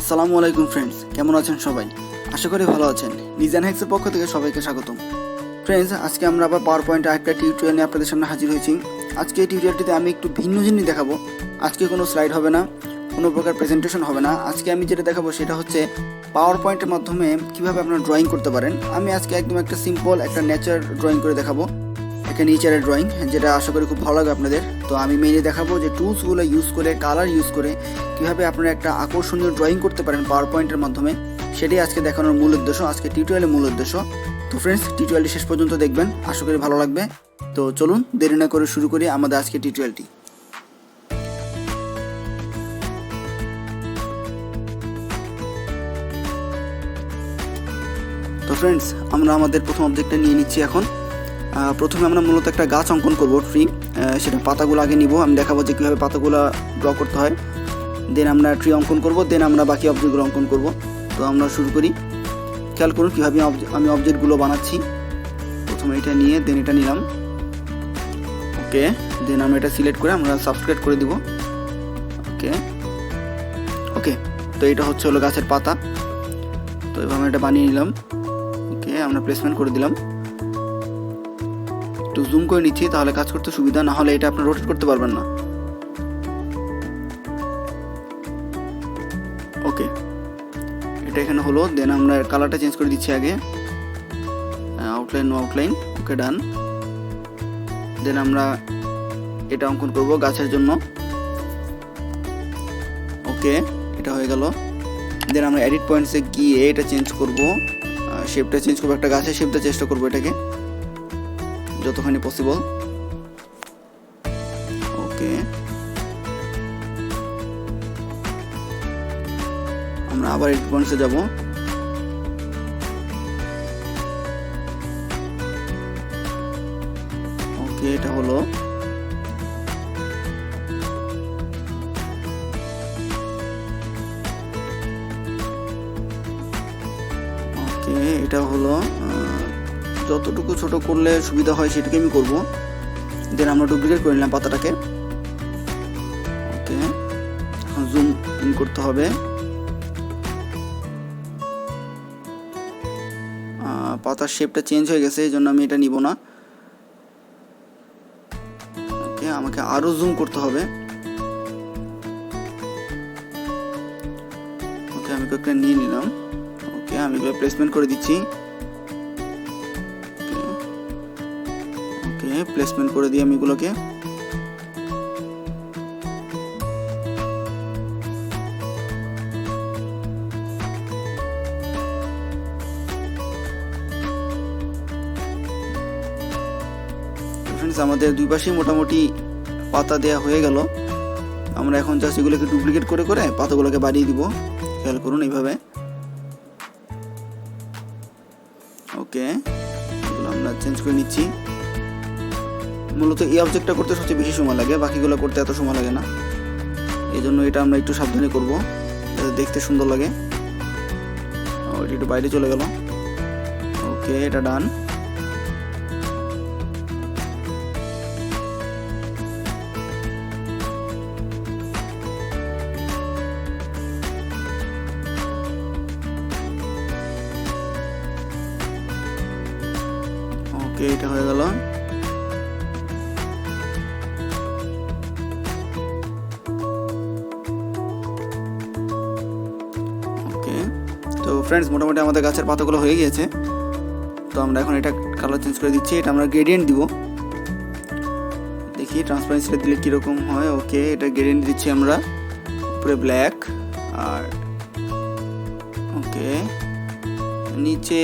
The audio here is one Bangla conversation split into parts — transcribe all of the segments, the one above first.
আসসালামু আলাইকুম ফ্রেন্ডস, কেমন আছেন সবাই? আশা করি ভালো আছেন। ডিজাইন হ্যাক্সের পক্ষ থেকে সবাইকে স্বাগতম। ফ্রেন্ডস, আজকে আমরা আবার পাওয়ার পয়েন্টে আরেকটা টিউটোরিয়াল নিয়ে আপনাদের সামনে হাজির হয়েছি। আজকে এই টিউটোরিয়ালটিতে আমি একটু ভিন্ন জিনিস দেখাবো। আজকে কোনো স্লাইড হবে না, কোনো প্রকার প্রেজেন্টেশন হবে না। আজকে আমি যেটা দেখাবো সেটা হচ্ছে পাওয়ার পয়েন্টের মাধ্যমে কীভাবে আপনারা ড্রয়িং করতে পারেন। আমি আজকে একদম একটা সিম্পল একটা নেচার ড্রয়িং করে দেখাবো, একটা নেচারের ড্রয়িং, যেটা আশা করি খুব ভালো লাগবে আপনাদের। তো আমি মেইনলি দেখাবো যে টুলসগুলো ইউজ করে, কালার ইউজ করে কীভাবে আপনারা একটা আকর্ষণীয় ড্রয়িং করতে পারেন পাওয়ার পয়েন্টের মাধ্যমে। সেটাই আজকে দেখানোর মূল উদ্দেশ্য, আজকে টিউটোরিয়ালের মূল উদ্দেশ্য। তো ফ্রেন্ডস, টিউটোরিয়ালটি শেষ পর্যন্ত দেখবেন, আশা করি ভালো লাগবে। তো চলুন দেরি না করে শুরু করি আমাদের আজকে টিউটোরিয়ালটি। তো ফ্রেন্ডস, আমরা আমাদের প্রথম অবজেক্টটা নিয়ে নিচ্ছি এখন। প্রথমে আমরা মূলত একটা গাছ অঙ্কন করব, ট্রি। সেটা পাতাগুলো আগে নিব, আমি দেখাবো যে কীভাবে পাতাগুলো ড্র করতে হয়। দেন আমরা ট্রি অঙ্কন করব, দেন আমরা বাকি অবজেক্টগুলো অঙ্কন করব। তো আমরা শুরু করি। খেয়াল করুন কীভাবে আমি অবজেক্টগুলো বানাচ্ছি। প্রথমে এটা নিয়ে দেন এটা নিলাম, ওকে। দেন আমরা এটা সিলেক্ট করে আমরা সাবস্ক্রাইব করে দিব, ওকে ওকে। তো এটা হলো গাছের পাতা। তো এভাবে এটা বানিয়ে নিলাম, ওকে। আমরা প্লেসমেন্ট করে দিলাম, একটু জুম করে নিচ্ছি তাহলে কাজ করতে সুবিধা, না হলে এটা আপনি রোটেট করতে পারবেন না, ওকে। এটা এখানে হলো। দেন আমরা কালারটা চেঞ্জ করে দিচ্ছি আগে, আউটলাইন নো আউটলাইন, ওকে ডান। দেন আমরা এটা অঙ্কন করব গাছের জন্য, ওকে। এটা হয়ে গেল। দেন আমরা এডিট পয়েন্টসে গিয়ে এটা চেঞ্জ করব, শেপটা চেঞ্জ করবো, একটা গাছের শেপটা চেষ্টা করবো এটাকে যতখানি পসিবল, ওকে। আমরা আবার এডিট পয়েন্টসে যাব, ওকে। এটা হলো। ওকে, এটা হলো। যতটুকু ছোট করলে সুবিধা হয় সেটুকু আমি করব। দেন আমরা ডুপ্লিকেট করে নিলাম পাতাটাকে, ওকে। এখন জুম ইন করতে হবে। পাতার শেপটা চেঞ্জ হয়ে গেছে, এই জন্য আমি এটা নিব না, ওকে। আমাকে আরো জুম করতে হবে, ওকে। আমি কয়েকটা নিয়ে নিলাম, ওকে। আমি এগুলো প্লেসমেন্ট করে দিচ্ছি, ওকে। প্লেসমেন্ট করে দিই আমি এগুলোকে, আমাদের দুই পাশেই মোটামুটি পাতা দেয়া হয়ে গেল। আমরা এখন জাস্ট এগুলোকে ডুপ্লিকেট করে করে পাতাগুলোকে বাড়িয়ে দিব, খেয়াল করুন এইভাবে, ওকে। এগুলো আমরা চেঞ্জ করে নিচ্ছি। মূলত এই অবজেক্টটা করতে সবচেয়ে বেশি সময় লাগে, বাকিগুলো করতে এত সময় লাগে না, এই জন্য এটা আমরা একটু সাবধানে করব যাতে দেখতে সুন্দর লাগে। এটা একটু বাইরে চলে গেল, ওকে। এটা ডান। ওকে, এটা হয়ে গেল। ওকে। তো ফ্রেন্ডস, মোটামুটি আমাদের গাছের পাতাগুলো হয়ে গিয়েছে। তো আমরা এখন এটা কালার চেঞ্জ করে দিচ্ছি, এটা আমরা গ্রেডিয়েন্ট দিব। দেখি ট্রান্সপারেন্সিটা দিলে কীরকম হয়, ওকে। এটা গ্রেডিয়েন্ট দিচ্ছি আমরা, উপরে ব্ল্যাক, আর ওকে নিচে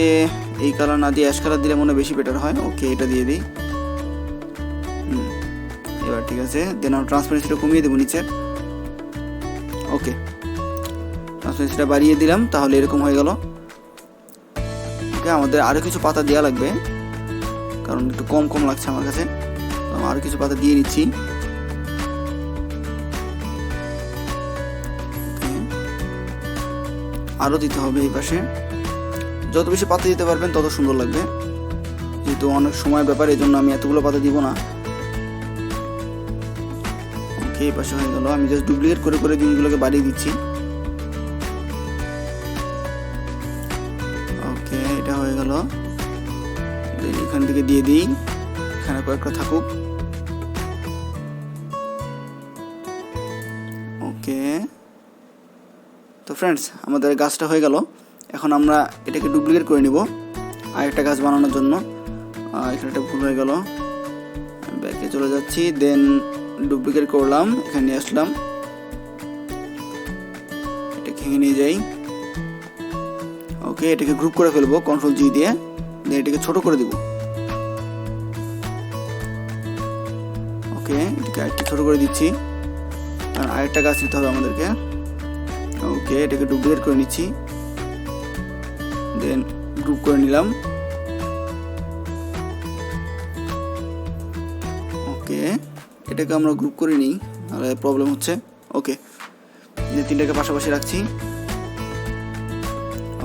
এই কালার না দিয়ে অ্যাশ কালার দিলে মনে বেশি বেটার হয়, ওকে। এটা দিয়ে দিই, এবার ঠিক আছে। দেন আমরা ট্রান্সপারেন্সিটা কমিয়ে দেবো নিচে, ওকে। ট্রান্সপারেন্সিটা বাড়িয়ে দিলাম, তাহলে এরকম হয়ে গেল, ওকে। আমাদের আরও কিছু পাতা দেওয়া লাগবে, কারণ একটু কম কম লাগছে আমার কাছে। আরও কিছু পাতা দিয়ে নিচ্ছি, আরও দিতে হবে এই পাশে। যত বেশি পাতা দিতে পারবেন তত সুন্দর লাগবে, যেহেতু অনেক সময় ব্যাপার, এই জন্য আমি এতগুলো পাতা দিব না, ওকে। এই পাশে হয়ে গেল। আমি জাস্ট ডুপ্লিকেট করে করে জিনিসগুলোকে বাড়িয়ে দিচ্ছি, এদিকে দিয়ে দিই, এখানে কয়েকটা থাকুক। ওকে, তো ফ্রেন্ডস আমাদের গাছটা হয়ে গেল। এখন আমরা এটাকে ডুপ্লিকেট করে নিব আরেকটা গাছ বানানোর জন্য। এখানে একটা ভুল হয়ে গেল, ব্যাকে চলে যাচ্ছি, দেন ডুপ্লিকেট করলাম, এখানে নিয়ে আসলাম, এটা ভেঙে নিয়ে যাই। ওকে, এটাকে গ্রুপ করে ফেলবো কন্ট্রোল জি দিয়ে, দেন এটাকে ছোট করে দিব। ওকে, এটাকে আরেকটু ছোট করে দিচ্ছি, কারণ আরেকটা গাছ নিতে হবে আমাদেরকে। ওকে, এটাকে ডুপ্লিকেট করে নিচ্ছি, দেন গ্রুপ করে নিলাম। ওকে, এটাকে আমরা গ্রুপ করে নিই, নাহলে প্রবলেম হচ্ছে। ওকে, তিনটাকে পাশাপাশি রাখছি।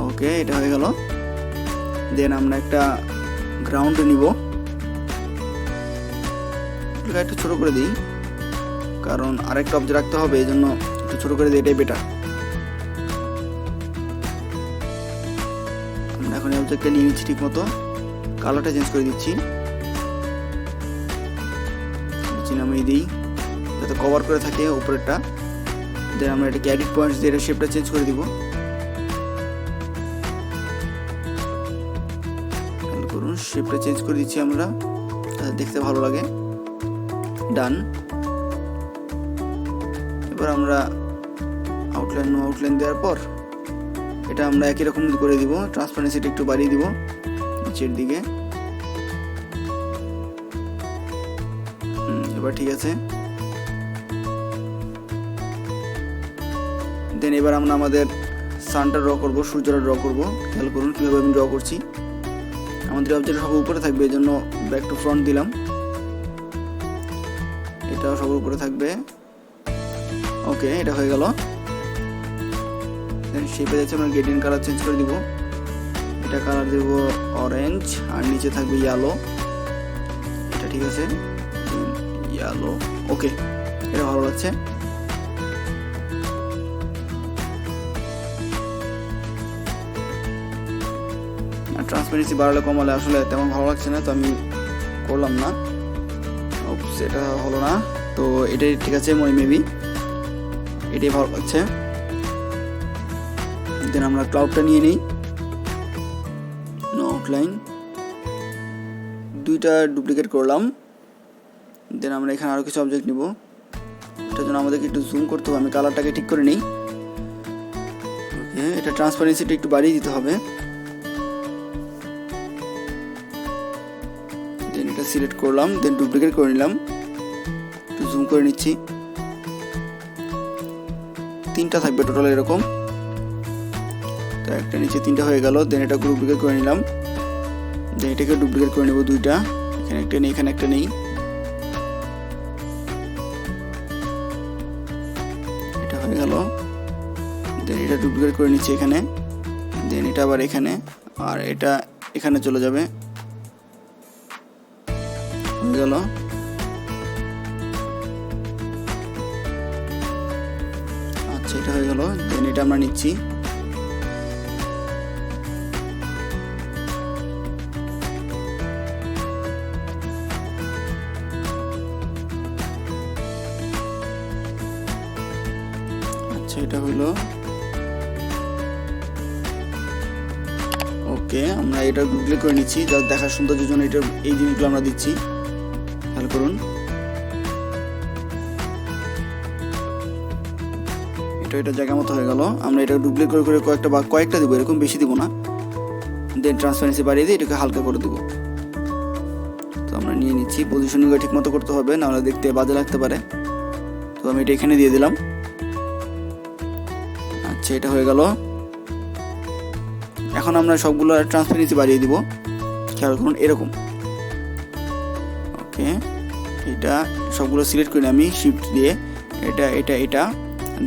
ওকে, এটা হয়ে গেল। দেন আমরা একটা গ্রাউন্ড নিব, একটু ছোট করে দিই, কারণ আরেকটা অবজেক্ট রাখতে হবে, এই জন্য একটু ছোট করে দিই, এটাই বেটার। আমরা এখন এই অবজেক্টটা নিয়ে নিচ্ছি ঠিক মতো, কালারটা চেঞ্জ করে দিচ্ছি, নামিয়ে দিই যাতে কভার করে থাকে উপরেরটা। দেন আমরা এটাকে এডিট পয়েন্টস দিয়ে শেপটা চেঞ্জ করে দিব। করুন, শেপটা চেঞ্জ করে দিচ্ছি আমরা, দেখতে ভালো লাগে। ডান। এবার আমরা আউটলাইন দেওয়ার পর এটা আমরা একই রকম করে দিব, ট্রান্সপারেন্সিটা একটু বাড়িয়ে দিব নিচের দিকে। এবার ঠিক আছে। দেন এবার আমরা আমাদের সানটা ড্র করব, সূর্যটা ড্র করব। খেয়াল করুন কীভাবে আমি ড্র করছি। আমাদের অবজেক্ট সব উপরে থাকবে, এই জন্য ব্যাক টু ফ্রন্ট দিলাম, এটাও সব উপরে থাকবে। ওকে, এটা হয়ে গেল। দেন শেপে যাচ্ছে আমরা গ্রেডিয়েন্ট কালার চেঞ্জ করে দিব, এটা কালার দেব অরেঞ্জ, আর নিচে থাকবে ইয়েলো। এটা ঠিক আছে, ইয়েলো। ওকে, এটা ভালো লাগছে। ট্রান্সপারেন্সি বাড়ালে কমালে আসলে তেমন ভালো লাগছে না, তো আমি করলাম না। সেটা হলো না, তো এটাই ঠিক আছে, মেবি এটাই ভালো লাগছে। দেন আমরা ক্লাউডটা নিয়ে নিই, নো আউটলাইন, দুইটা ডুপ্লিকেট করলাম। দেন আমরা এখানে আরও কিছু অবজেক্ট নিব, এটার জন্য আমাদেরকে একটু জুম করতে হবে, আমি কালারটাকে ঠিক করে নিই। ওকে, এটা ট্রান্সপারেন্সিটা একটু বাড়িয়ে দিতে হবে। দেন এটা সিলেক্ট করলাম, দেন ডুপ্লিকেট করে নিলাম, একটু জুম করে নিচ্ছি। তিনটা থাকবে টোটাল এরকম, তো একটা নিচে তিনটা হয়ে গেল। দেন এটা ডুপ্লিকেট করে নিলাম, দেন এটাকে ডুপ্লিকেট করে নেব দুইটা, এখানে একটা নেই, এখানে একটা নেই। এটা হয়ে গেল। দেন এটা ডুপ্লিকেট করে নিচ্ছি এখানে, দেন এটা আবার এখানে, আর এটা এখানে চলে যাবে। হয়ে গেল। আচ্ছা, এটা হয়ে গেল। দেন এটা আমরা নিচ্ছি, এটা হলো। ওকে, আমরা এটা ডুপ্লিকেট করে নিচ্ছি, যা দেখার সৌন্দর্যের জন্য এটা এই জিনিসগুলো আমরা দিচ্ছি। খেয়াল করুন, এটা জায়গা মতো হয়ে গেল। আমরা এটা ডুপ্লিকেট করে কয়েকটা দিব, এরকম বেশি দিব না। দেন ট্রান্সপারেন্সি বাড়িয়ে দিয়ে এটাকে হালকা করে দেবো। তো আমরা নিয়ে নিচ্ছি, পজিশনিংটা ঠিক মতো করতে হবে, নাহলে দেখতে বাজে লাগতে পারে। তো আমি এটা এখানে দিয়ে দিলাম। আচ্ছা, এটা হয়ে গেল। এখন আমরা সবগুলো ট্রান্সপারেন্সি বাড়িয়ে দিব, খেয়াল করুন এরকম। ওকে, এটা সবগুলো সিলেক্ট করে আমি শিফট দিয়ে এটা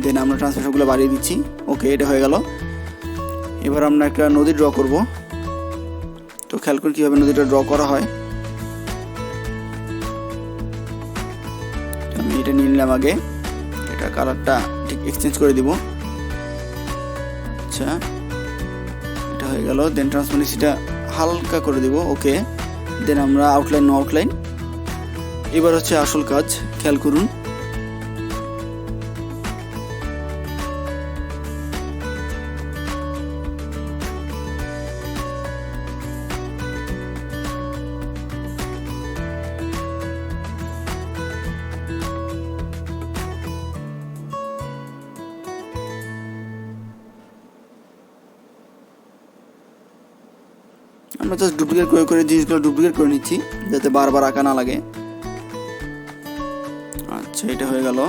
দেন আমরা ট্রান্সপারেন্সি সবগুলো বাড়িয়ে দিচ্ছি। ওকে, এটা হয়ে গেল। এবার আমরা একটা নদী ড্র করব, তো খেয়াল করুন কীভাবে নদীটা ড্র করা হয়। আমি এটা নিয়ে নিলাম আগে, এটা কালারটা ঠিক এক্সচেঞ্জ করে দিব। আচ্ছা, এটা হয়ে গেল। দেন ট্রান্সপারেন্সিটা হালকা করে দিব। ওকে, দেন আমরা আউটলাইন নো আউটলাইন। এবার হচ্ছে আসল কাজ, খেয়াল করুন। আমরা জাস্ট ডুপ্লিকেট করে জিনিসগুলো ডুপ্লিকেট করে নিচ্ছি যাতে বারবার আঁকা না লাগে। আচ্ছা, এটা হয়ে গেল।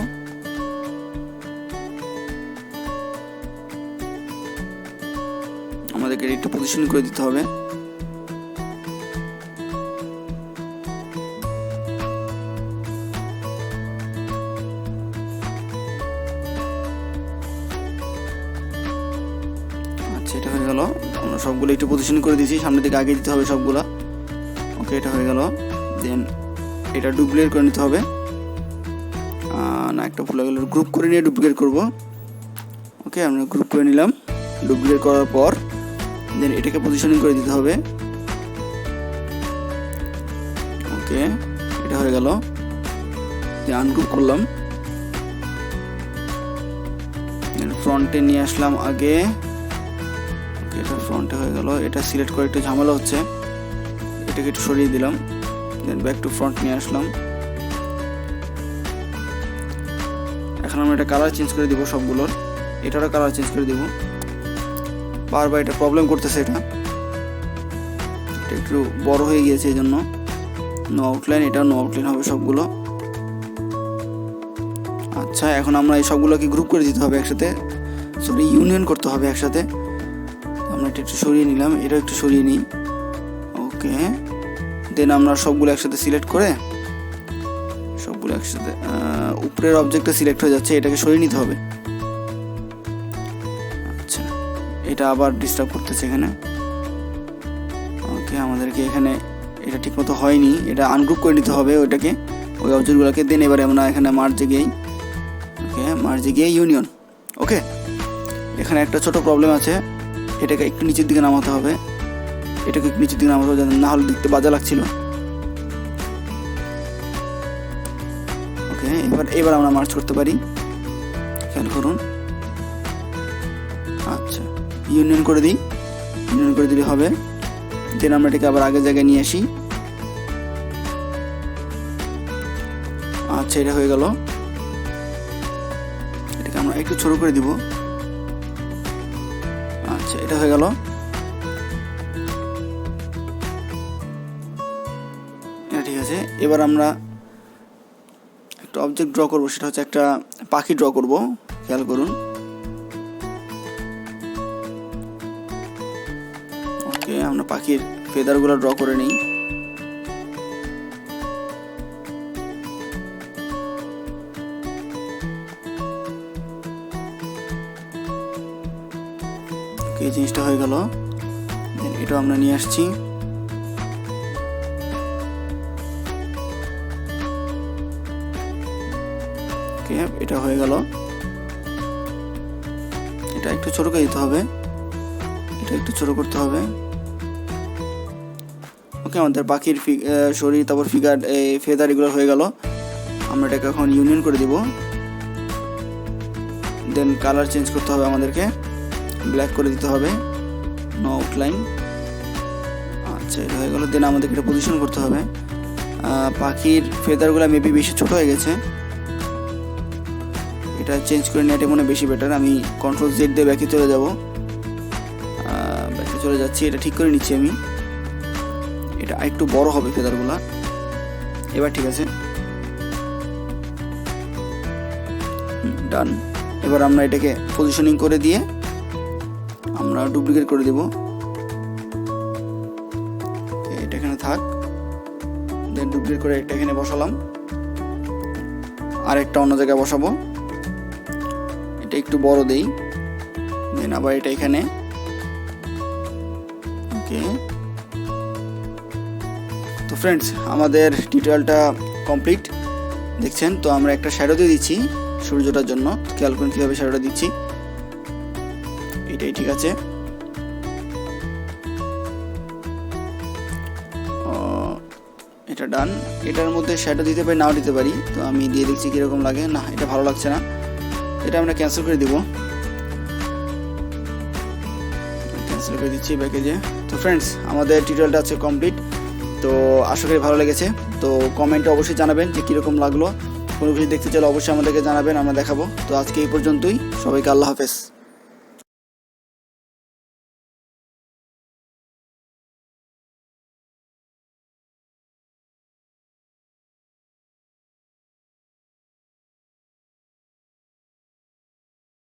আমাদেরকে একটু পজিশন করে দিতে হবে। আচ্ছা, এটা হয়ে গেল। আমরা সবগুলো একটু পজিশন করে দিয়েছি, সামনের দিকে আগে দিতে হবে সবগুলা। ওকে, এটা হয়ে গেল। দেন এটা ডুপ্লিকেট করে নিতে হবে। না, একটা ভুলে গেল, গ্রুপ করে নিয়ে ডুপ্লিকেট করব। ওকে, আমরা গ্রুপ করে নিলাম। ডুপ্লিকেট করার পর দেন এটাকে পজিশনিং করে দিতে হবে। ওকে, এটা হয়ে গেল। আনগ্রুপ করলাম, দেন ফ্রন্টে নিয়ে আসলাম আগে। ওকে, এটা ফ্রন্টে হয়ে গেল। এটা সিলেক্ট করে একটু ঝামেলা হচ্ছে, এটাকে একটু সরিয়ে দিলাম। দেন ব্যাক টু ফ্রন্ট নিয়ে আসলাম। এখন আমরা এটা কালার চেঞ্জ করে দিব সবগুলোর। এটারও কালার চেঞ্জ করে দিব। বারবার এটা প্রবলেম করতেছে, এটা একটু বড় হয়ে গিয়েছে, এই জন্য নো আউটলাইন। এটা নো আউটলাইন হবে সবগুলো। আচ্ছা, এখন আমরা এই সবগুলোকে গ্রুপ করে দিতে হবে একসাথে, সরি ইউনিয়ন করতে হবে একসাথে। আমরা এটা একটু সরিয়ে নিলাম, এটাও একটু সরিয়ে নিই। ওকে, দেন আমরা সবগুলো একসাথে সিলেক্ট করে সবগুলো একসাথে উপরের অবজেক্টটা সিলেক্ট হয়ে যাচ্ছে, এটাকে সরিয়ে নিতে হবে। আচ্ছা, এটা আবার ডিস্টার্ব করতেছে এখানে। ওকে, আমাদেরকে এখানে এটা ঠিকমতো হয়নি, এটা আনগ্রুপ করে নিতে হবে ওইটাকে, ওই অবজেক্টগুলোকে। দেন এবারে আমরা এখানে মার্জে গিয়ে, ওকে মার্জে গিয়ে ইউনিয়ন। ওকে, এখানে একটা ছোট প্রবলেম আছে, এটাকে একটু নিচের দিকে নামাতে হবে। এটাকে একটু নিচের দিকে নামাতে হবে, না হলে দেখতে বাজে লাগছিল। ওকে, এবার আমরা মার্চ করতে পারি, খেয়াল করুন। আচ্ছা, ইউনিয়ন করে দিই, ইউনিয়ন করে দিলে হবে। দেন আমরা এটাকে আবার আগের জায়গায় নিয়ে আসি। আচ্ছা, এটা হয়ে গেল। এটাকে আমরা একটু ছোট করে দিব। আচ্ছা, এটা হয়ে গেল। এটা ঠিক আছে। এবার আমরা একটা অবজেক্ট ড্র করব, সেটা হচ্ছে একটা পাখি ড্র করব, খেয়াল করুন। ওকে, আমরা পাখির ফেদারগুলো ড্র করে নিই। ওকে, এই জিনিসটা হয়ে গেল। দেন এটা আমরা নিয়ে আসছি। ওকে, এটা হয়ে গেল। এটা একটু ছোট করে দিতে হবে, এটা একটু ছোট করতে হবে। ওকে, আমাদের পাখির শরীর, তারপর ফিগার, ফেদার, এগুলো হয়ে গেল। আমরা এটাকে এখন ইউনিয়ন করে দিব। দেন কালার চেঞ্জ করতে হবে, আমাদেরকে ব্ল্যাক করে দিতে হবে, নো আউটলাইন। আচ্ছা, এটা হয়ে গেল। দেন আমাদেরকে এটা পজিশন করতে হবে। পাখির ফেদারগুলো মেবি বেশি ছোট হয়ে গেছে, এটা চেঞ্জ করে নেওয়াটা মনে বেশি বেটার। আমি কন্ট্রোল জেড দিয়ে ব্যাকে চলে যাব, ব্যাকে চলে যাচ্ছি। এটা ঠিক করে নিচ্ছি আমি। এটা একটু বড় হবে ফেদারগুলা। এবার ঠিক আছে, ডান। এবার আমরা এটাকে পজিশনিং করে দিয়ে আমরা ডুপ্লিকেট করে দেব। এটা এখানে থাক। দেন ডুপ্লিকেট করে এটা এখানে বসালাম, আর একটা অন্য জায়গায় বসাবো। এটা একটু বড় দেই। দেন আবার এটা এখানে। ওকে, তো ফ্রেন্ডস, আমাদের টিউটোরিয়ালটা কমপ্লিট দেখছেন। তো আমরা একটা শ্যাডো দিয়ে দিচ্ছি সূর্যটার জন্য, খেয়াল করুন কীভাবে শ্যাডোটা দিচ্ছি। এটাই ঠিক আছে। এটা ডান। এটার মধ্যে শ্যাডো দিতে পারি, নাও দিতে পারি। তো আমি দিয়ে দেখছি কীরকম লাগে। না, এটা ভালো লাগছে না, এটা আমরা ক্যান্সেল করে দিব। ক্যান্সেল করে দিচ্ছি প্যাকেজে। তো ফ্রেন্ডস, আমাদের টিউটোরিয়ালটা আছে কমপ্লিট। তো আশা করি ভালো লেগেছে। তো কমেন্টে অবশ্যই জানাবেন যে কীরকম লাগলো। কোনো কিছু দেখতে চাইলে অবশ্যই আমাদেরকে জানাবেন, আমরা দেখাবো। তো আজকে এই পর্যন্তই, সবাইকে আল্লাহ হাফেজ।